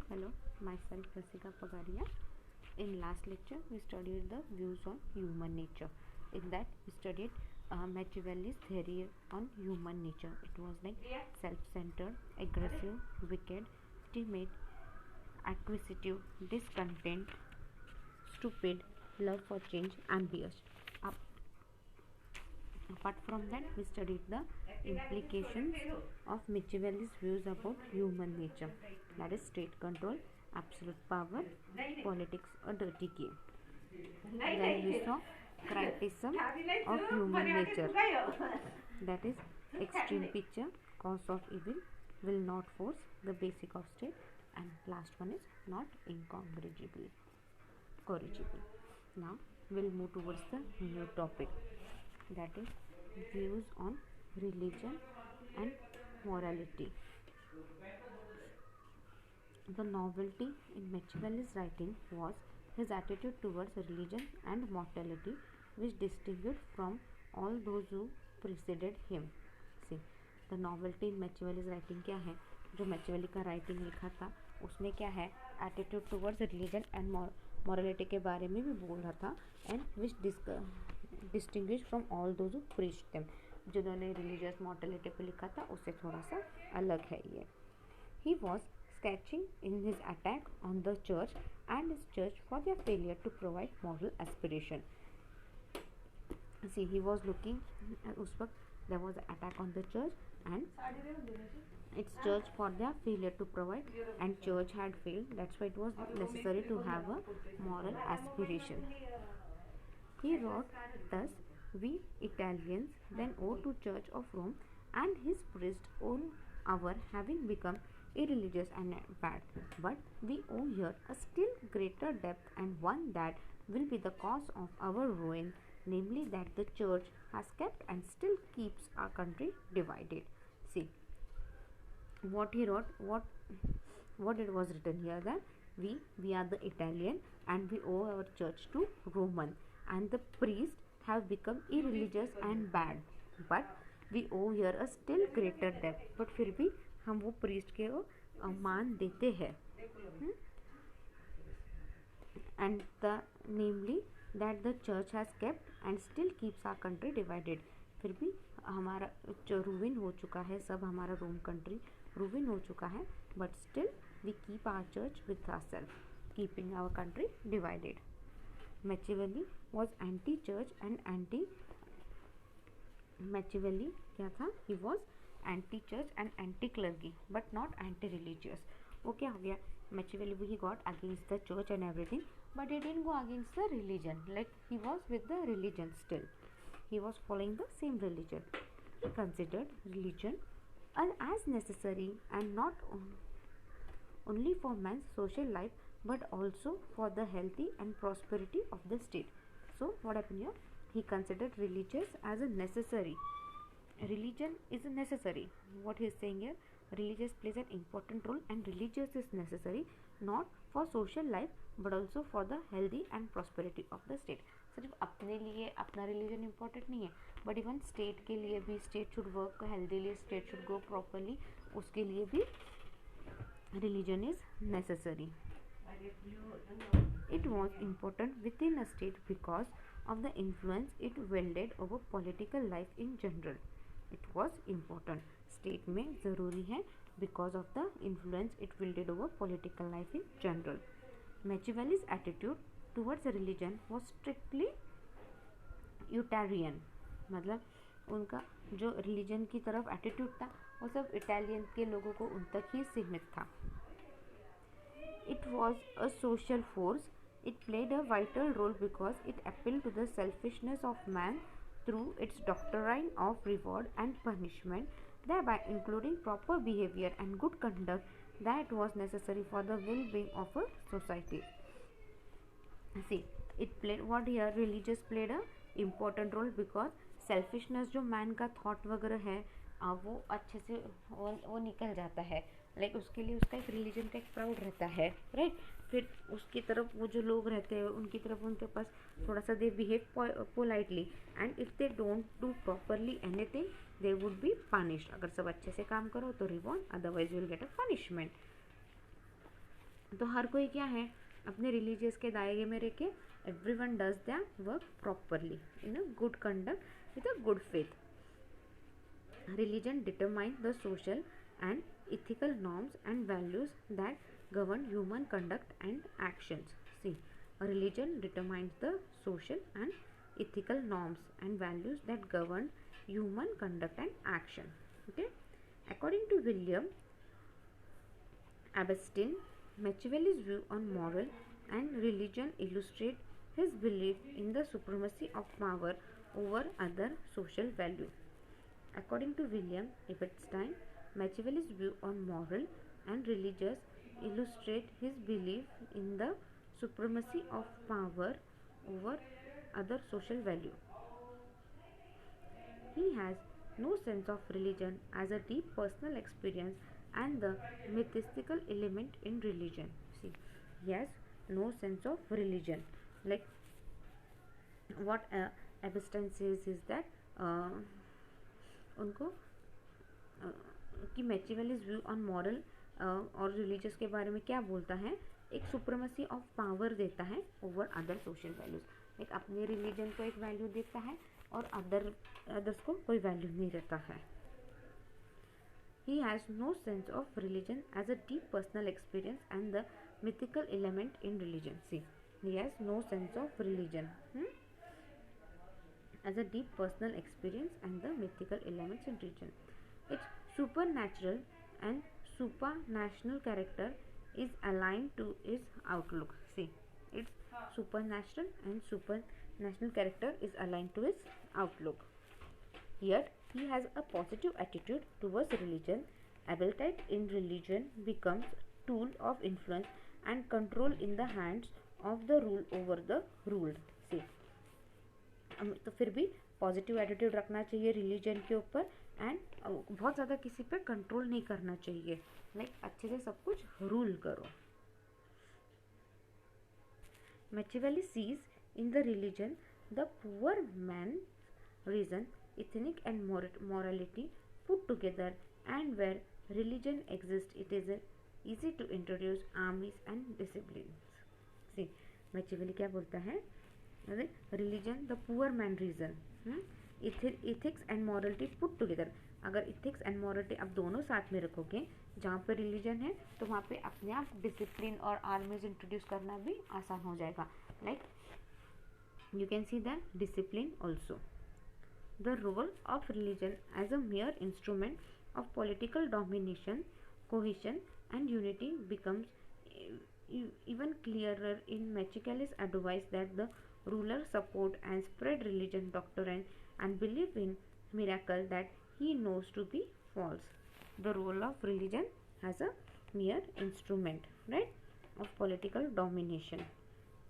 Hello, myself Rasika Pagaria. In last lecture, we studied the views on human nature. In that, we studied Machiavelli's theory on human nature. It was like self-centered, aggressive, wicked, timid, acquisitive, discontent, stupid, love for change, ambitious. Apart from that, we studied the implications of Machiavelli's views about human nature, that is state control, absolute power, politics, a dirty game. Then we saw criticism of human nature, that is extreme picture, cause of evil, will not force, the basic of state, and last one is not incorrigible. Now we'll move towards the new topic, that is views on religion and morality. The novelty in Machiavelli's writing was his attitude towards religion and mortality, which distinguished from all those who preceded him. See, the novelty in Machiavelli's writing क्या है? जो मैचिवेली का writing लिखा था उसमें क्या है, attitude towards religion and morality के बारे में भी बोल रहा था, and which distinguish from all those who preached them. जिन्होंने रिलीजियस मॉर्टेलिटी पे लिखा था उससे थोड़ा सा अलग है ये. He was sketching in his attack on the church and his church for their failure to provide moral aspiration. See, he was looking, उस वक्त there was an attack on the church and its church for their failure to provide, and church had failed, that's why it was necessary to have a moral aspiration. He wrote thus: we Italians then owe to Church of Rome and his priest on our having become irreligious and bad, but we owe here a still greater depth, and one that will be the cause of our ruin, namely that the church has kept and still keeps our country divided. See what he wrote, what it was written here, that we are the Italian and we owe our church to Roman, and the priests have become irreligious and bad, but we owe here a still greater debt. but फिर भी हम वो priest के मान देते हैं, and the namely that the church has kept and still keeps our country divided. फिर भी हमारा रूविन हो चुका है, सब हमारा रोम कंट्री रूविन हो चुका है, but still we keep our church with our self, keeping our country divided. Machiavelli was anti church and anti Machiavelli क्या था, he was anti church and anti clergy but not anti religious. वो क्या हो गया, Machiavelli he got against the church and everything, but he didn't go against the religion, like he was with the religion, still he was following the same religion. He considered religion as necessary and not only for man's social life but also for the healthy and prosperity of the state. So what happened here, he considered religious as a necessary. Religion is necessary. What he is saying here, religious plays an important role and religious is necessary not for social life but also for the healthy and prosperity of the state. सिर्फ अपने लिए अपना religion important नहीं है, but even state के लिए भी, state should work healthily, state should go properly, उसके लिए भी religion is necessary. It was important within a state because of the influence it wielded over political life in general. It was important, state में ज़रूरी है because of the influence it wielded over political life in general. Machiavelli's attitude towards religion was strictly यूटैरियन, मतलब उनका जो religion की तरफ attitude था वो सब इटालियन के लोगों को उन तक ही सीमित था. It was a social force, it played a vital role because it appealed to the selfishness of man through its doctrine of reward and punishment, thereby including proper behavior and good conduct that was necessary for the well-being of a society. See, it played what here, religious played a important role because selfishness जो man का thought वगैरह है वो अच्छे से वो निकल जाता है, लाइक उसके लिए उसका एक रिलीजन का एक प्राउड रहता है, राइट. फिर उसकी तरफ वो जो लोग रहते हैं उनकी तरफ उनके पास थोड़ा सा they behave politely, and if they don't do properly anything they would be punished. अगर सब अच्छे से काम करो तो reward, otherwise you will get a punishment. तो हर कोई क्या है, अपने रिलीजियस के दायरे में रह के everyone does their work properly in a good conduct with a good faith. Religion determines the social and ethical norms and values that govern human conduct and actions. See, a religion determines the social and ethical norms and values that govern human conduct and action. Okay, according to William Augustine, Machiavelli's view on moral and religion illustrate his belief in the supremacy of power over other social values. According to William Epstein, Machiavelli's view on moral and religious illustrate his belief in the supremacy of power over other social value. He has no sense of religion as a deep personal experience and the mythical element in religion. See, he has no sense of religion. Like what Epstein says is that उनको कि मैचिवेलिस view on moral और religious के बारे में क्या बोलता है, एक सुप्रीमेसी ऑफ पावर देता है ओवर अदर सोशल वैल्यूज. एक अपने रिलीजन को एक वैल्यू देता है और अदर्स को कोई वैल्यू नहीं देता है. He has no sense of religion as a deep personal experience and the mythical element in religion. See, he has no sense of religion as a deep personal experience and the mythical elements in religion. Its supernatural and supranational character is aligned to its outlook. See, its supernatural and supranational character is aligned to its outlook. Yet, he has a positive attitude towards religion. Appetite in religion becomes tool of influence and control in the hands of the rule over the ruled. See, तो फिर भी positive attitude रखना चाहिए religion के ऊपर and बहुत ज़्यादा किसी पे कंट्रोल नहीं करना चाहिए. लाइक अच्छे से सब कुछ रूल करो. Machiavelli sees in the religion the poor man reason, ethnic and morality put together, and where religion exists it is easy to introduce armies and disciplines. See, Machiavelli क्या बोलता है, religion the poor man reason, ethics and morality put together. अगर ethics and morality आप दोनों साथ में रखोगे, जहाँ पे रिलीजन है तो वहाँ पे अपने आप डिसिप्लिन और आर्मीज इंट्रोड्यूस करना भी आसान हो जाएगा. Like you can see that discipline also. The role of religion as a mere instrument of political domination, cohesion and unity becomes even clearer in Machiavelli's advice that the ruler support and spread religion doctrine and believe in miracle that he knows to be false. The role of religion as a mere instrument, right, of political domination.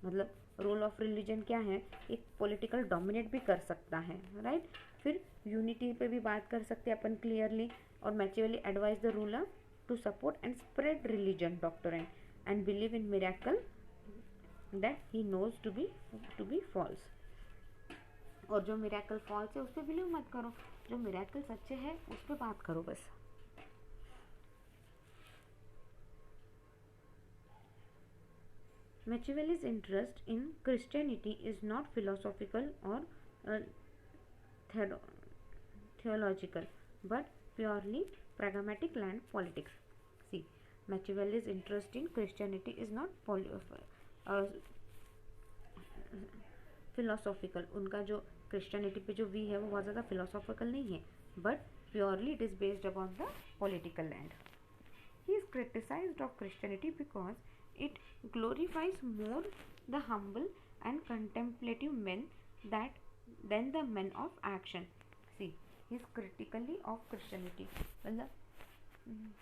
मतलब role of religion क्या है, एक political dominate भी कर सकता है, right. फिर unity पे भी बात कर सकते हैं अपन क्लियरली. और Machiavelli advise the ruler to support and spread religion doctrine and believe in miracle that he knows to be false. और जो मिरेकल फॉल्स है उस पर बिलीव मत करो, जो मिरेकल सच्चे है उस पर बात करो बस. Machiavelli's interest in Christianity is not philosophical or theological but purely pragmatic and politics. See, Machiavelli's interest in Christianity is not philosophical. उनका जो क्रिश्चियनिटी पे जो वी है वो बहुत ज़्यादा फिलोसॉफिकल नहीं है, but purely it is based upon the political land. He is criticised of Christianity because it glorifies more the humble and contemplative man than the man of action. See, he is critically of Christianity. मतलब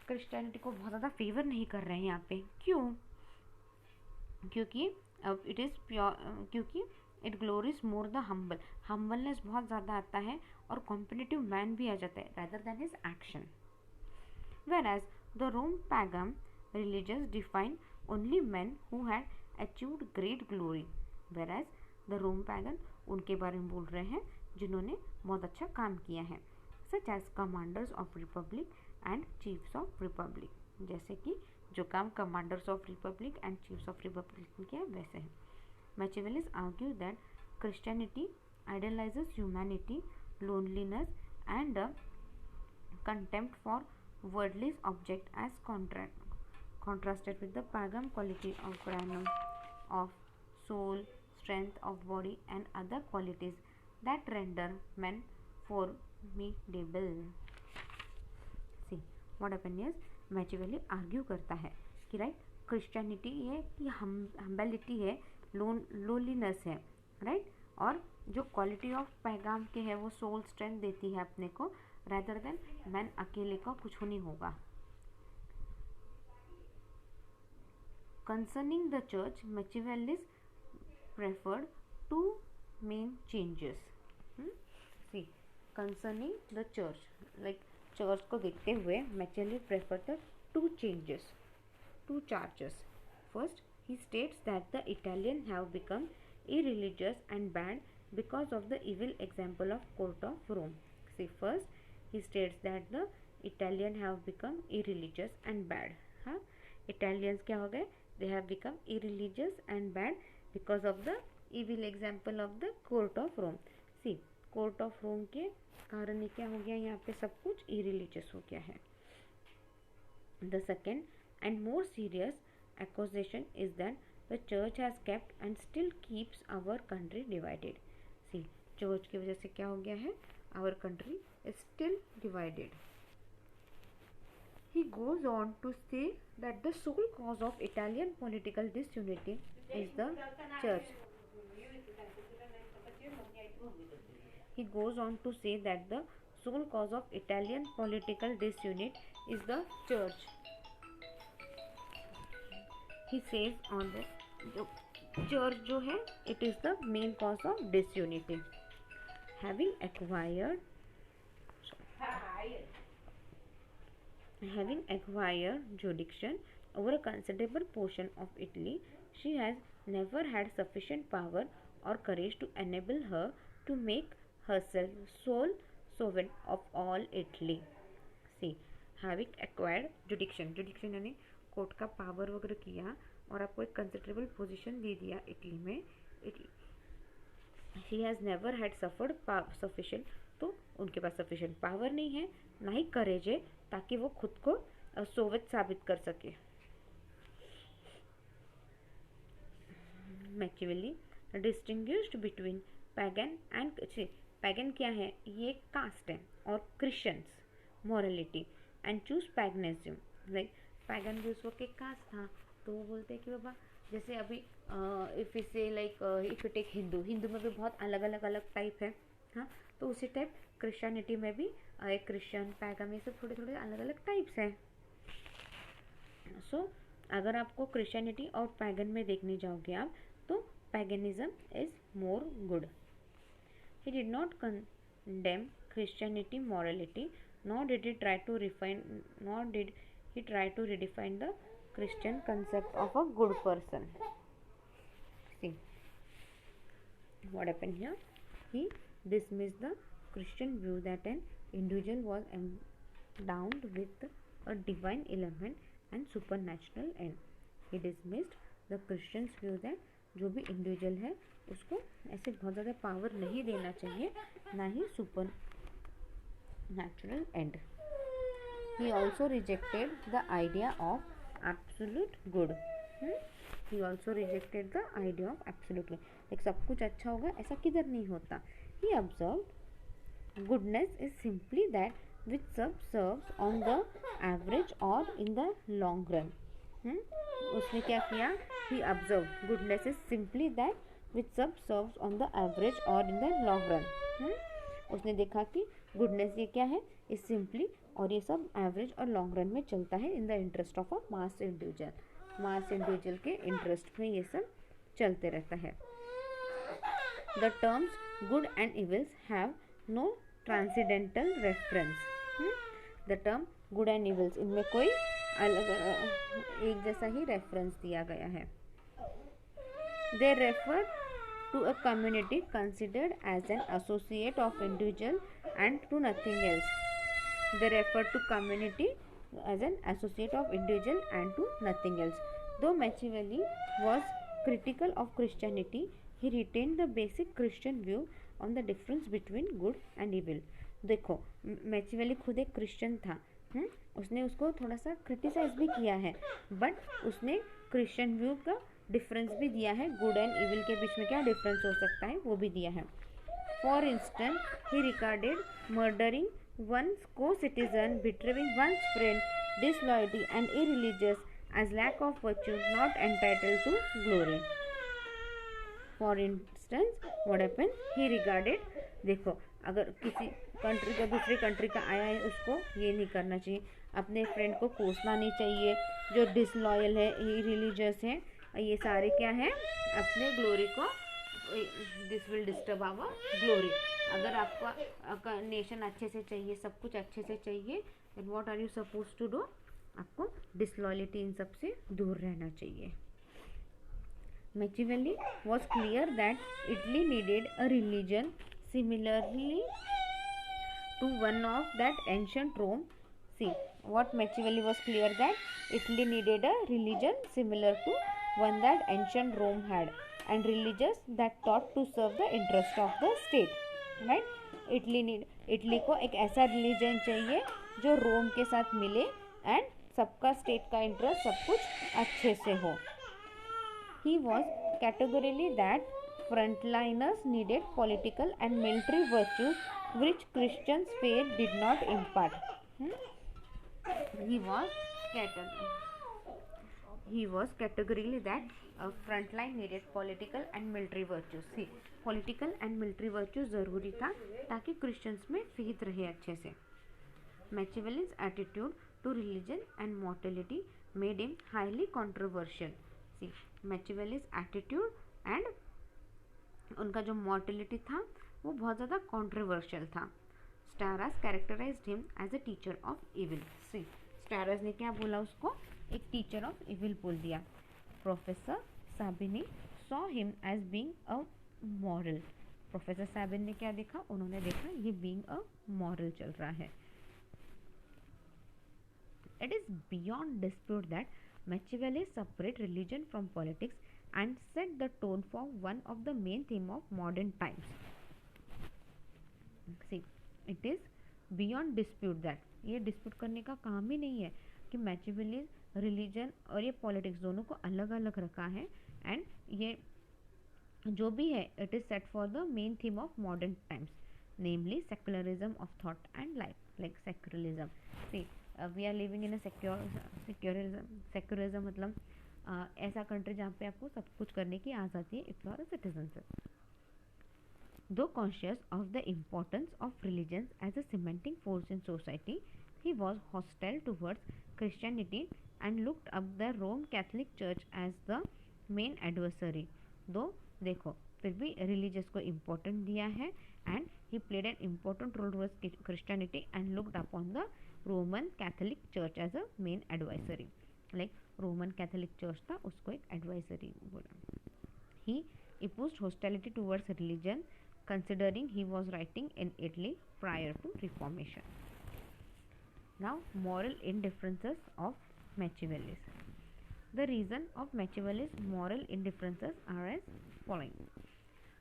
Christianity को बहुत ज़्यादा favour नहीं कर रहे हैं यहाँ पे. क्यों? क्योंकि इट इज़ प्योर, क्योंकि it glories more the humble. Humbleness बहुत ज़्यादा आता है और कॉम्पिटिटिव मैन भी आ जाता है rather than his action. Whereas the Rome pagan religious define only man who had achieved great glory. Whereas the Rome pagan उनके बारे में बोल रहे हैं जिन्होंने बहुत अच्छा काम किया है, such as commanders of republic and chiefs of republic, जैसे कि जो काम commanders of republic and chiefs of republic के वैसे हैं. Machiavelli's argue that Christianity idealises humanity, loneliness and contempt for worldly object as contrasted with the pagan quality of granum of soul, strength of body and other qualities that render men formidable. See what happens is Machiavelli argue करता है कि right Christianity ये कि हम्बेलिटी है, loneliness है, right, और जो quality of पैगाम के है वो सोल स्ट्रेंथ देती है अपने को, rather than मैन अकेले का कुछ नहीं होगा. Concerning the church, Machiavellis preferred two main changes. See, concerning the church, like church को देखते हुए Machiavelli preferred the two changes, two charges. First, he states that the Italian have become irreligious and bad because of the evil example of court of Rome. See, first he states that the Italian have become irreligious and bad. हाँ, Italians क्या हो गए? They have become irreligious and bad because of the evil example of the court of Rome. See, court of Rome के कारण ही क्या हो गया, यहाँ पे सब कुछ irreligious हो गया है. The second and more serious accusation is that the church has kept and still keeps our country divided. See, church की वजह से क्या हो गया है, our country is still divided. He goes on to say that the sole cause of Italian political disunity is the church. He goes on to say that the sole cause of Italian political disunity is the church. He says on the church जो है, it is the main cause of disunity. Having acquired jurisdiction over a considerable portion of Italy, she has never had sufficient power or courage to enable her to make herself sole sovereign of all Italy. See, having acquired jurisdiction यानी court का power वगैरह किया और आपको एक considerable position दे दिया Italy में. She has never had suffered sufficient, तो उनके पास सफिशिएंट पावर नहीं है, ना ही करेज है ताकि वो खुद को सोवियत साबित कर सके. Machiavelli distinguished between pagan and, pagan क्या है, ये कास्ट है, और Christians morality and choose paganism. Like pagan भी उस वक्त एक कास्ट था, तो वो बोलते हैं कि बाबा जैसे अभी इफ़ इसे लाइक इफ इट एक हिंदू में भी बहुत अलग अलग टाइप है. हाँ, तो उसी टाइप क्रिश्चियनिटी में भी एक क्रिश्चियन पैगन में सब थोड़े अलग अलग टाइप्स हैं. सो अगर आपको क्रिश्चियनिटी और पैगन में देखने जाओगे आप, तो paganism is more good. He did not condemn Christianity morality, nor did he try to redefine the Christian concept of a good person. See what happened here. He dismissed the Christian view that an individual was endowed with a divine element and supernatural end. He dismissed the Christian's view that जो भी individual है उसको ऐसे बहुत ज़्यादा power नहीं देना चाहिए, ना ही super natural end. He also rejected the idea of absolute good. He also rejected the idea of absolute good. like सब कुछ अच्छा होगा ऐसा किधर नहीं होता. He observed goodness is simply that which serves on the average or in the long run. उसने क्या किया, he observed goodness is simply that which serves on the average or in the long run. उसने देखा कि goodness ये क्या है, is simply, और ये सब एवरेज और लॉन्ग रन में चलता है in the interest of a mass individual के इंटरेस्ट में ये सब चलते रहता है. The terms good and evils have no transcendental reference. The term good and evils, इनमें कोई अलग एक जैसा ही रेफरेंस दिया गया है. They refer to a community considered as an associate of individual and to nothing else. They refer to community as an associate of individual and to nothing else. Though Machiavelli was critical of Christianity, he retained the basic Christian view on the difference between good and evil. देखो, मैचिवेली खुद एक Christian था, उसने उसको थोड़ा सा criticise भी किया है, बट उसने क्रिश्चियन व्यू का डिफरेंस भी दिया है, गुड एंड इविल के बीच में क्या डिफरेंस हो सकता है वो भी दिया है. For instance, he regarded murdering one's co-citizen, betraying one's friend, disloyalty and irreligious as lack of virtue, not entitled to glory. For instance, what happened? He regarded, देखो, अगर किसी कंट्री का दूसरी कंट्री का आया है, उसको ये नहीं करना चाहिए, अपने फ्रेंड को कोसना नहीं चाहिए, जो डिसलॉयल है, इरिलीजियस है, ये सारे क्या है, अपने ग्लोरी को, this will disturb our glory. अगर आपका नेशन अच्छे से चाहिए, सब कुछ अच्छे से चाहिए, then what are you suppose to do? आपको डिसलॉयलिटी इन सब से दूर रहना चाहिए. Machiavelli was clear that Italy needed a religion similarly to one of that ancient Rome. See, what Machiavelli was clear that Italy needed a religion similar to one that ancient Rome had, and religious that thought to serve the interest of the state. Right? Italy को एक ऐसा religion चाहिए जो रोम के साथ मिले and सबका state का इंटरेस्ट सब कुछ अच्छे से हो. He was categorically that frontliners needed political and military virtues which Christians' faith did not impart. He was categorically that frontline needed political and military virtues. See, political and military virtues ज़रूरी था ताकि Christians में faith रहे अच्छे से. Machiavelli's attitude to religion and mortality made him highly controversial. See, Machiavelli's attitude and उनका जो mortality था वो बहुत ज़्यादा controversial था. Staras characterized him as a teacher of evil. See, Staras ने क्या बोला उसको? एक teacher of evil बोल दिया. Professor Sabini saw him as being a moral. Professor Sabin ने क्या देखा? उन्होंने देखा ये being a moral चल रहा है. It is beyond dispute that Machiavelli separated religion from politics and set the tone for one of the main theme of modern times. See, it is beyond dispute that ये dispute करने का काम ही नहीं है कि Machiavelli religion और ये politics दोनों को अलग अलग रखा है, and ये जो भी है it is set for the main theme of modern times, namely secularism of thought and life, like secularism. See, we are living in secularism मतलब ऐसा कंट्री जहाँ पे आपको सब कुछ करने की आज़ादी है if you are a citizen. Though conscious of the importance of religion as a cementing force in society, he was hostile towards Christianity and looked up the Rome Catholic church as the main adversary. Though देखो फिर भी religious को important दिया है and he played an important role towards Christianity and looked upon the Roman Catholic church as a main advisory. Like Roman Catholic church था, उसको एक advisory बोला. ही opposed hostility towards religion considering he was writing in Italy prior to Reformation. Now, moral indifferences of Machiavelli. The reason of Machiavelli's moral indifferences are as following.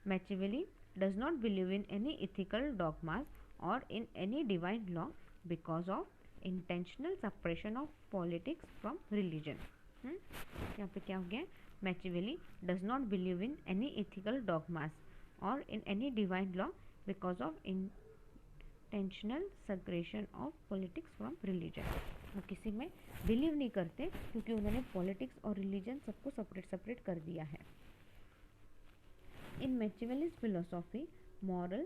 Machiavelli does not believe in any ethical dogmas or in any divine law because of intentional suppression of politics from religion. यहाँ पे क्या हो गया? Machiavelli does not believe in any ethical dogmas or in any divine law because of intentional separation of politics from religion. वो किसी में believe नहीं करते क्योंकि उन्होंने पॉलिटिक्स और रिलीजन सबको सेपरेट कर दिया है. In Machiavelli's philosophy, moral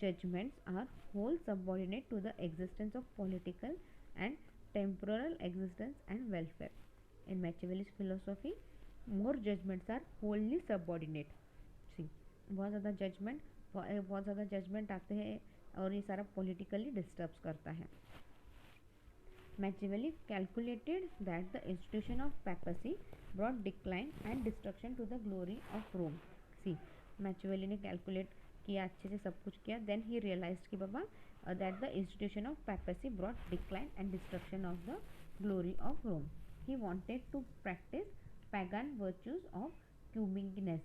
judgments are whole subordinate to the existence of political and temporal existence and welfare. In Machiavelli's philosophy, more judgments are wholly subordinate. See, बहुत ज़्यादा जजमेंट आते हैं और ये सारा politically डिस्टर्ब करता है. Machiavelli calculated that the institution of papacy brought decline and destruction to the glory of Rome. See, Machiavelli ने कैलकुलेट किया, अच्छे से सब कुछ किया, देन ही रियलाइज्ड कि बाबा that the institution of papacy brought decline and destruction of the glory of Rome. He wanted to practice pagan virtues of cunningness,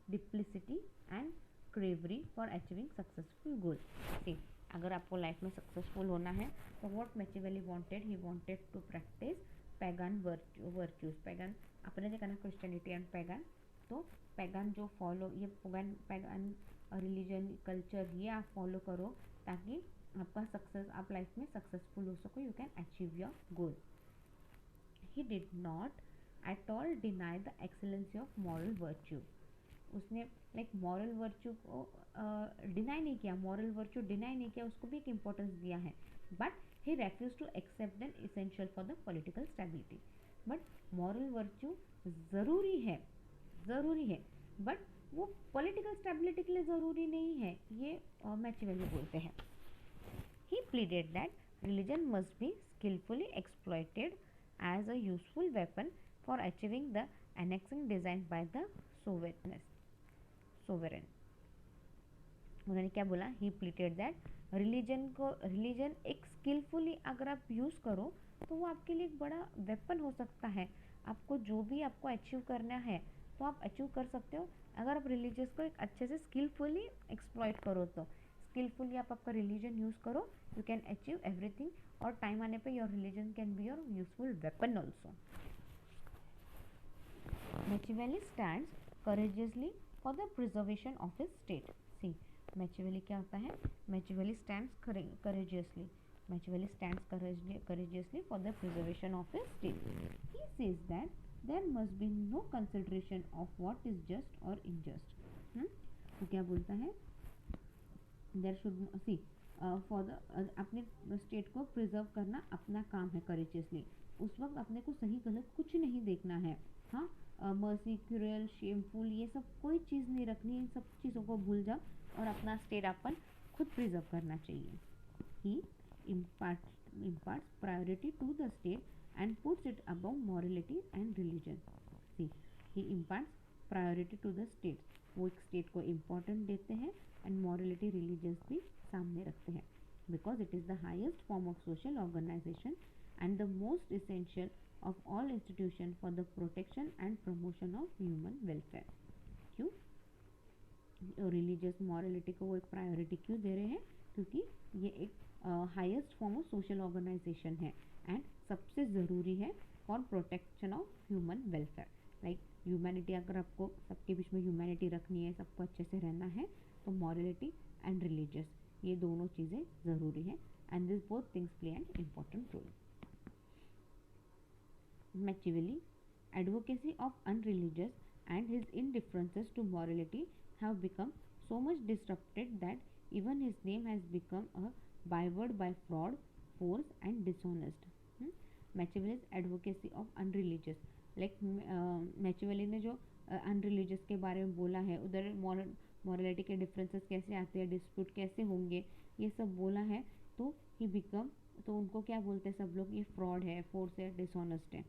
duplicity and bravery for achieving successful goal. See, अगर आपको life में successful होना है तो what Machiavelli wanted, he wanted to practise pagan virtues. Pagan आपने देखा ना, Christianity and pagan. तो पैगन जो फॉलो, ये पैगन रिलीजन कल्चर, ये आप फॉलो करो ताकि आपका सक्सेस, आप लाइफ में सक्सेसफुल हो सको. You can achieve your goal. He did not at all deny the excellency of moral virtue. उसने लाइक मॉरल वर्च्यू को डिनाई नहीं किया, मॉरल वर्च्यू डिनाई नहीं किया, उसको भी एक इम्पोर्टेंस दिया है. But he refuse to accept then essential for the political stability. But moral virtue ज़रूरी है, ज़रूरी है, बट वो पॉलिटिकल स्टेबिलिटी के लिए ज़रूरी नहीं है, ये मैचिवेली बोलते हैं. He pleaded that religion must be skilfully exploited as a useful weapon for achieving the annexing designed by the sovereign. उन्होंने क्या बोला? ही प्लीटेड दैट रिलीजन एक स्किलफुली अगर आप यूज़ करो तो वो आपके लिए एक बड़ा वेपन हो सकता है. आपको जो भी आपको अचीव करना है तो आप अचीव कर सकते हो अगर आप रिलीजियस को एक अच्छे से स्किलफुली एक्सप्लॉइट करो. तो स्किलफुली आप आपका रिलीजन यूज़ करो, यू कैन अचीव एवरीथिंग. और टाइम आने पे your religion can be your useful weapon also. Machiavelli stands courageously for the preservation of his state. See, Machiavelli क्या होता है? Machiavelli stands courageously. Machiavelli stands courageously for the preservation of his state. He says that there must be no consideration of what is just or unjust. वो क्या बोलता है? There should see for the अपने state को preserve करना अपना काम है courageously. उस वक्त अपने को सही गलत कुछ नहीं देखना है. हाँ, मर्सी, क्रूरल, शेमफुल, ये सब कोई चीज़ नहीं रखनी. इन सब चीज़ों को भूल जाओ और अपना स्टेट अपन खुद प्रिजर्व करना चाहिए. ही imparts priority to the state and puts it above morality and religion. See, he imparts priority to the state. वो एक स्टेट को इम्पोर्टेंट देते हैं एंड मॉरलिटी, रिलीजियस भी सामने रखते हैं. Because it is the highest form of social organisation and the most essential of all institutions for the protection and promotion of human welfare. क्यों रिलीजियस मॉरलिटी को वो एक प्रायोरिटी क्यों दे रहे हैं? क्योंकि ये एक highest form of social organisation है एंड सबसे ज़रूरी है for protection of human welfare. Like humanity, अगर आपको सबके बीच में ह्यूमैनिटी रखनी है, सबको अच्छे से रहना है, तो मॉरलिटी एंड रिलीजियस, ये दोनों चीज़ें ज़रूरी हैं and this both things play an important role. Machiavelli, advocacy of unreligious and his indifferences to morality have become so much disrupted that even his name has become a byword by fraud, force and dishonest. Machiavelli's advocacy of unreligious, like Machiavelli ने जो unreligious के बारे में बोला है, उधर morality के differences कैसे आते हैं, dispute कैसे होंगे, ये सब बोला है. तो he become, तो उनको क्या बोलते हैं सब लोग? ये fraud है, force है, dishonest है.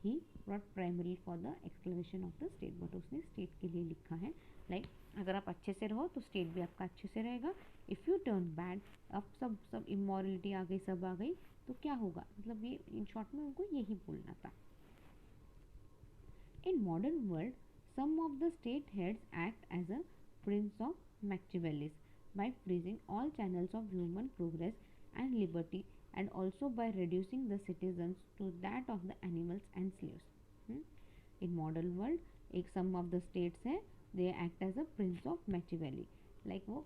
He wrote primarily for the exclamation of the state, but उसने स्टेट के लिए लिखा है. लाइक अगर आप अच्छे से रहो तो स्टेट भी आपका अच्छे से रहेगा. इफ़ यू टर्न बैड, अब सब इमोरलिटी आ गई, सब आ गई, तो क्या होगा? मतलब ये इन शॉर्ट में उनको यही बोलना था. In modern world some of the state heads act as a prince of Machiavelli's by freezing all channels of human progress and liberty and also by reducing the citizens to that of the animals and slaves. In modern world एक some of the states है, they act as a prince of Machiavelli. like वो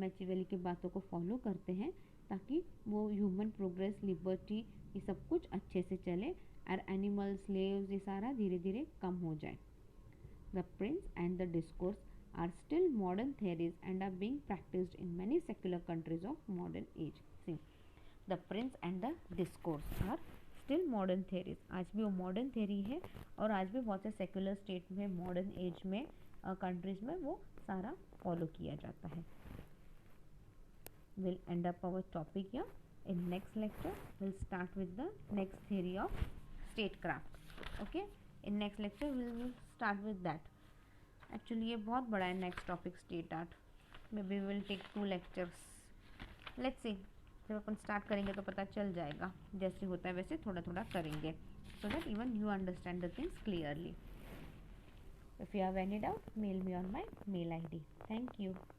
Machiavelli के बातों को follow करते हैं ताकि वो ह्यूमन प्रोग्रेस, लिबर्टी, ये सब कुछ अच्छे से चले और एनिमल, स्लेव्स, ये सारा धीरे धीरे कम हो जाए. The prince and the discourse are still modern theories and are being practiced in many secular countries of modern age. See, the prince and the discourse are still modern theories. आज भी वो modern theory है और आज भी बहुत से secular state में, modern age में, countries में वो सारा follow किया जाता है. We'll end up our topic here. In next lecture, we'll start with the next theory of statecraft. Okay? In next lecture, we will start with that. Actually ये बहुत बड़ा है next topic, state art. Maybe will take 2 lectures. Let's see. जब अपन start करेंगे तो पता चल जाएगा, जैसे होता है वैसे थोड़ा थोड़ा करेंगे, so that even you understand the things clearly. If you have any doubt, mail me on my mail ID. Thank you.